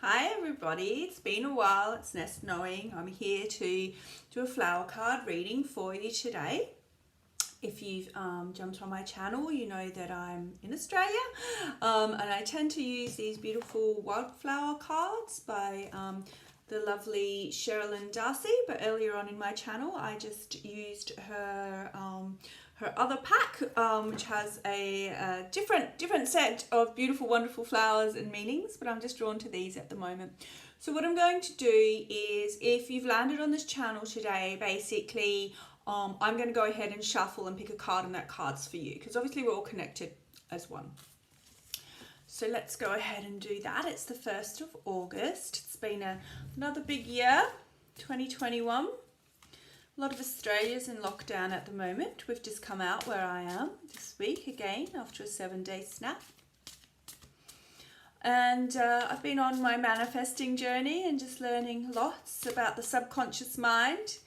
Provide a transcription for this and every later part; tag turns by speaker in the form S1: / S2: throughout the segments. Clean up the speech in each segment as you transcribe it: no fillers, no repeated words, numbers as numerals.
S1: Hi everybody, it's been a while, it's Nest Knowing. I'm here to do a flower card reading for you today. If you've jumped on my channel, you know that I'm in Australia and I tend to use these beautiful wildflower cards by the lovely Sherilyn Darcy, but earlier on in my channel I just used her other pack, which has a different set of beautiful, wonderful flowers and meanings, but I'm just drawn to these at the moment. So what I'm going to do is, if you've landed on this channel today, basically, I'm going to go ahead and shuffle and pick a card, and that card's for you, because obviously we're all connected as one. So let's go ahead and do that. It's the 1st of August. It's been another big year, 2021. A lot of Australia's in lockdown at the moment. We've just come out where I am this week again after a 7-day snap. And I've been on my manifesting journey and just learning lots about the subconscious mind.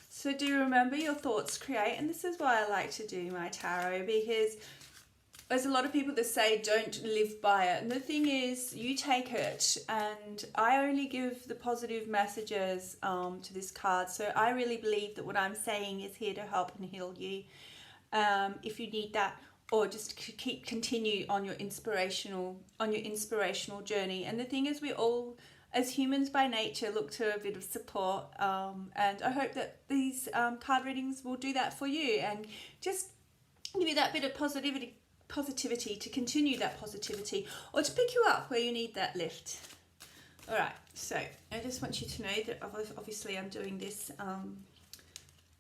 S1: So do remember, your thoughts create, and this is why I like to do my tarot, because there's a lot of people that say don't live by it, and the thing is, you take it, and I only give the positive messages to this card. So I really believe that what I'm saying is here to help and heal you, if you need that, or just continue on your inspirational journey. And the thing is, we all, as humans by nature, look to a bit of support, and I hope that these card readings will do that for you and just give you that bit of positivity to continue that positivity, or to pick you up where you need that lift. All right, so I just want you to know that obviously I'm doing this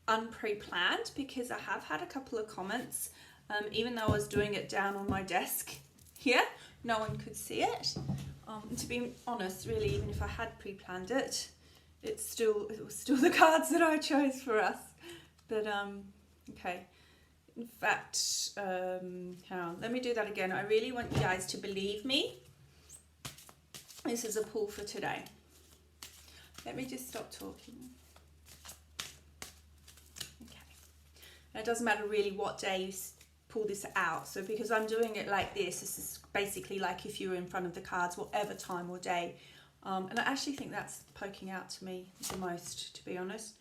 S1: unpre-planned, because I have had a couple of comments, even though I was doing it down on my desk here, no one could see it. And to be honest, really, even if I had pre-planned it, it was still the cards that I chose for us. But okay. In fact, hang on, let me do that again. I really want you guys to believe me. This is a pull for today. Let me just stop talking. Okay. Now, it doesn't matter really what day you pull this out. So because I'm doing it like this is basically like if you were in front of the cards, whatever time or day. And I actually think that's poking out to me the most, to be honest.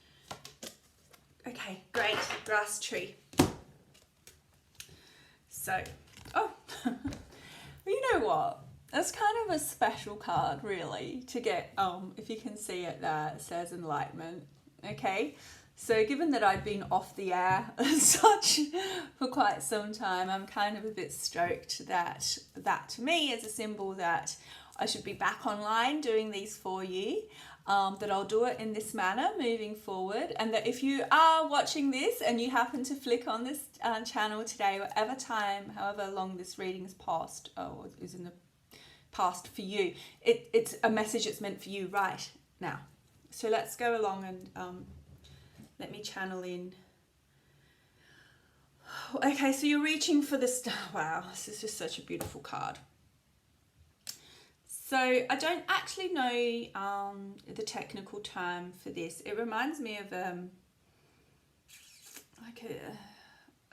S1: Okay, great. Grass tree. So, oh, well, you know what? That's kind of a special card, really, to get, if you can see it there, it says enlightenment, okay? So given that I've been off the air as such for quite some time, I'm kind of a bit stoked that to me is a symbol that I should be back online doing these for you. That I'll do it in this manner moving forward, and that if you are watching this and you happen to flick on this channel today, whatever time, however long this reading is past, or is in the past for you, it's a message that's meant for you right now. So let's go along and let me channel in. Okay, so you're reaching for the star. Wow, this is just such a beautiful card. So I don't actually know the technical term for this. It reminds me of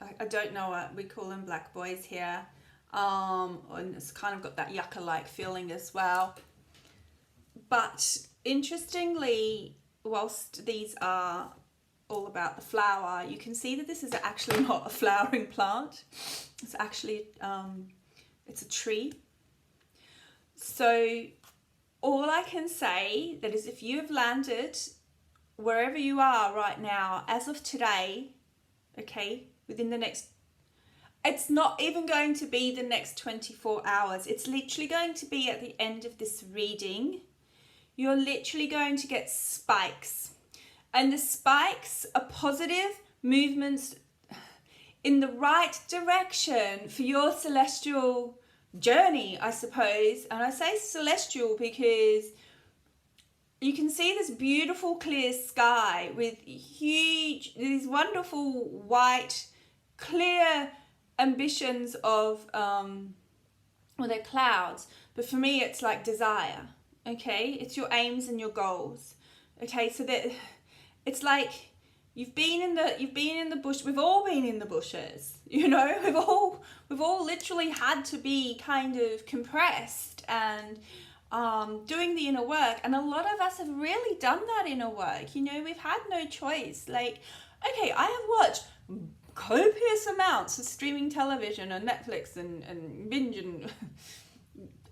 S1: I don't know what we call them, black boys here, and it's kind of got that yucca-like feeling as well. But interestingly, whilst these are all about the flower, you can see that this is actually not a flowering plant. It's actually it's a tree. So all I can say that is, if you have landed wherever you are right now, as of today, okay, within the next, it's not even going to be the next 24 hours. It's literally going to be at the end of this reading. You're literally going to get spikes. And the spikes are positive movements in the right direction for your celestial journey, I suppose. And I say celestial because you can see this beautiful clear sky with these wonderful white clear ambitions of well, they're clouds, but for me it's like desire. Okay, it's your aims and your goals. Okay, so that it's like you've been in the bush. We've all been in the bushes, you know. We've all literally had to be kind of compressed and doing the inner work, and a lot of us have really done that inner work. You know, we've had no choice. Like, okay, I have watched copious amounts of streaming television and Netflix and binge and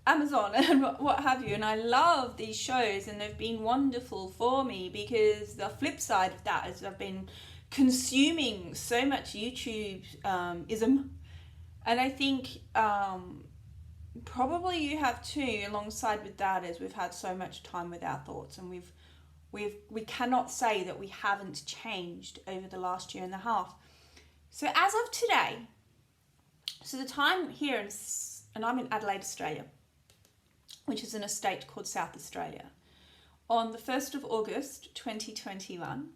S1: Amazon and what have you, and I love these shows, and they've been wonderful for me, because the flip side of that is I've been consuming so much YouTube ism, and I think probably you have too. Alongside with that is we've had so much time with our thoughts, and we cannot say that we haven't changed over the last year and a half. So as of today, so the time here and I'm in Adelaide, Australia, which is in a state called South Australia, on the 1st of August 2021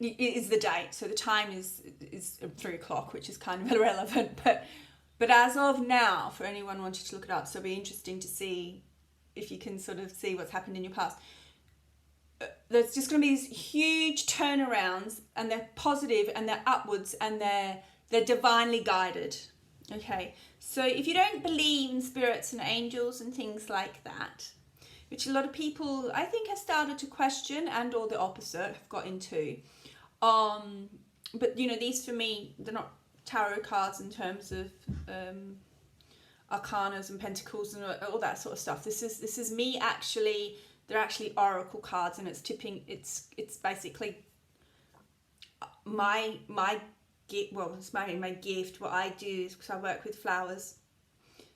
S1: is the date. So the time is 3 o'clock, which is kind of irrelevant, but as of now, for anyone wanting to look it up, so it'll be interesting to see if you can sort of see what's happened in your past. There's just going to be these huge turnarounds, and they're positive, and they're upwards, and they're divinely guided. Okay, so if you don't believe in spirits and angels and things like that, which a lot of people I think have started to question, and or the opposite have got into, but you know, these for me, they're not tarot cards in terms of arcanas and pentacles and all that sort of stuff. This is me actually. They're actually oracle cards, and it's basically my gift. Well, it's my gift. What I do is, because I work with flowers,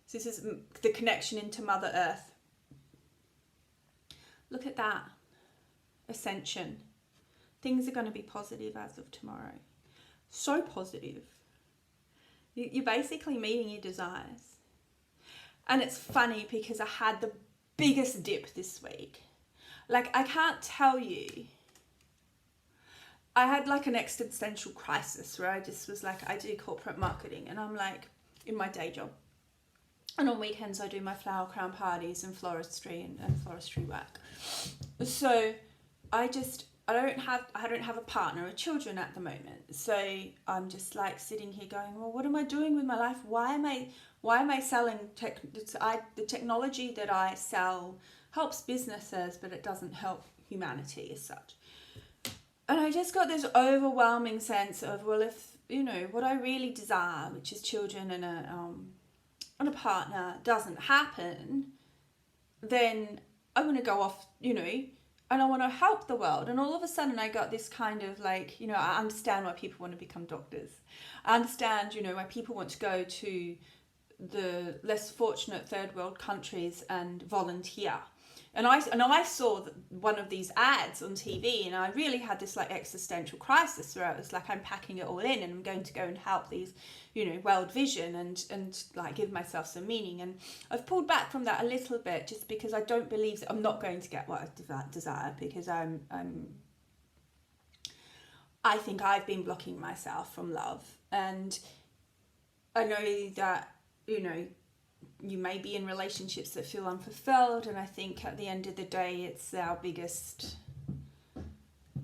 S1: so this is the connection into Mother Earth. Look at that. Ascension. Things are going to be positive as of tomorrow. So positive. You're basically meeting your desires. And it's funny because I had the biggest dip this week. Like, I can't tell you. I had like an existential crisis where I just was like, I do corporate marketing, and I'm like in my day job. And on weekends I do my flower crown parties and floristry and floristry work. So I don't have a partner or children at the moment. So I'm just like sitting here going, well, what am I doing with my life? Why am I selling the technology that I sell helps businesses, but it doesn't help humanity as such. And I just got this overwhelming sense of, well, if, you know, what I really desire, which is children and a partner, doesn't happen, then I want to go off, you know, and I want to help the world. And all of a sudden I got this kind of like, you know, I understand why people want to become doctors. I understand, you know, why people want to go to the less fortunate third world countries and volunteer. And I saw one of these ads on TV, and I really had this like existential crisis where I was like, I'm packing it all in, and I'm going to go and help these, you know, World Vision and like give myself some meaning. And I've pulled back from that a little bit, just because I don't believe that I'm not going to get what I desire, because I think I've been blocking myself from love. And I know that, you know, you may be in relationships that feel unfulfilled, and I think at the end of the day it's our biggest,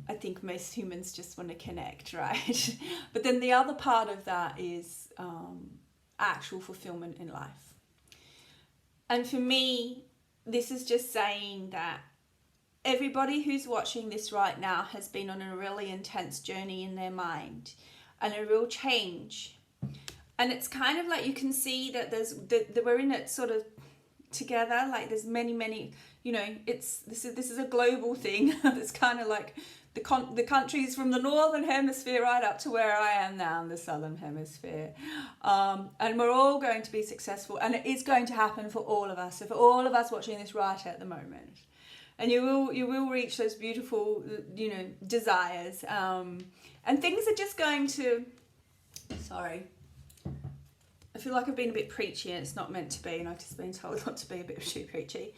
S1: I think most humans just want to connect, right? But then the other part of that is actual fulfillment in life. And for me, this is just saying that everybody who's watching this right now has been on a really intense journey in their mind and a real change. And it's kind of like you can see that that we're in it sort of together. Like there's many, you know, this is a global thing. It's kind of like the countries from the northern hemisphere right up to where I am now in the southern hemisphere. And we're all going to be successful, and it is going to happen for all of us. So for all of us watching this right at the moment, and you will reach those beautiful, you know, desires. And things are just going to. Sorry. I feel like I've been a bit preachy, and it's not meant to be, and I've just been told not to be a bit too preachy.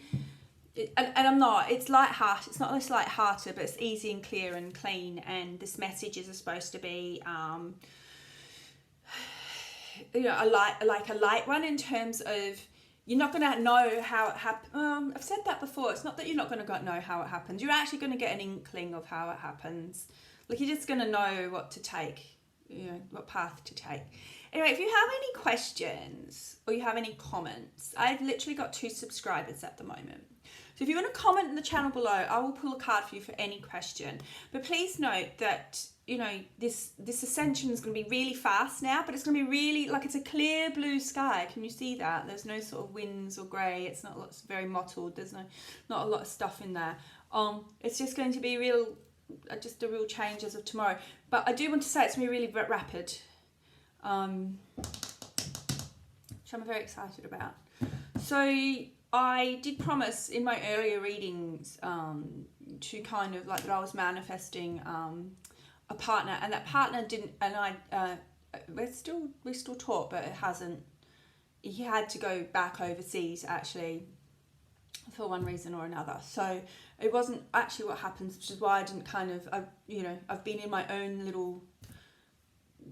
S1: And I'm not. It's light-hearted. It's not just light-hearted, but it's easy and clear and clean. And this message is supposed to be, you know, a light one, in terms of you're not going to know how it happens. I've said that before. It's not that you're not going to know how it happens. You're actually going to get an inkling of how it happens. Like, you're just going to know what to take, you know, what path to take. Anyway, if you have any questions or you have any comments, I've literally got 2 subscribers at the moment. So if you want to comment in the channel below, I will pull a card for you for any question. But please note that, you know, this ascension is going to be really fast now, but it's going to be really, like, it's a clear blue sky. Can you see that? There's no sort of winds or grey. It's not lots, very mottled. There's not a lot of stuff in there. It's just going to be just a real change as of tomorrow. But I do want to say it's going to be really rapid, which I'm very excited about. So I did promise in my earlier readings to kind of, like, that I was manifesting a partner, and that partner didn't, and we still talk, but it hasn't. He had to go back overseas actually for one reason or another. So it wasn't actually what happens, which is why I didn't kind of, I've been in my own little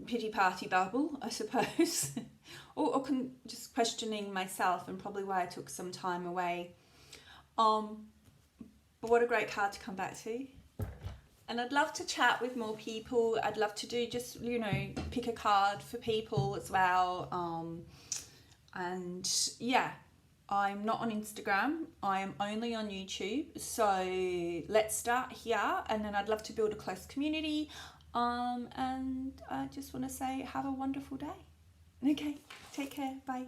S1: pity party bubble, I suppose, or just questioning myself, and probably why I took some time away. But what a great card to come back to. And I'd love to chat with more people. I'd love to do just, you know, pick a card for people as well. And yeah, I'm not on Instagram. I am only on YouTube. So let's start here. And then I'd love to build a close community. And I just want to say, have a wonderful day. Okay, take care. Bye.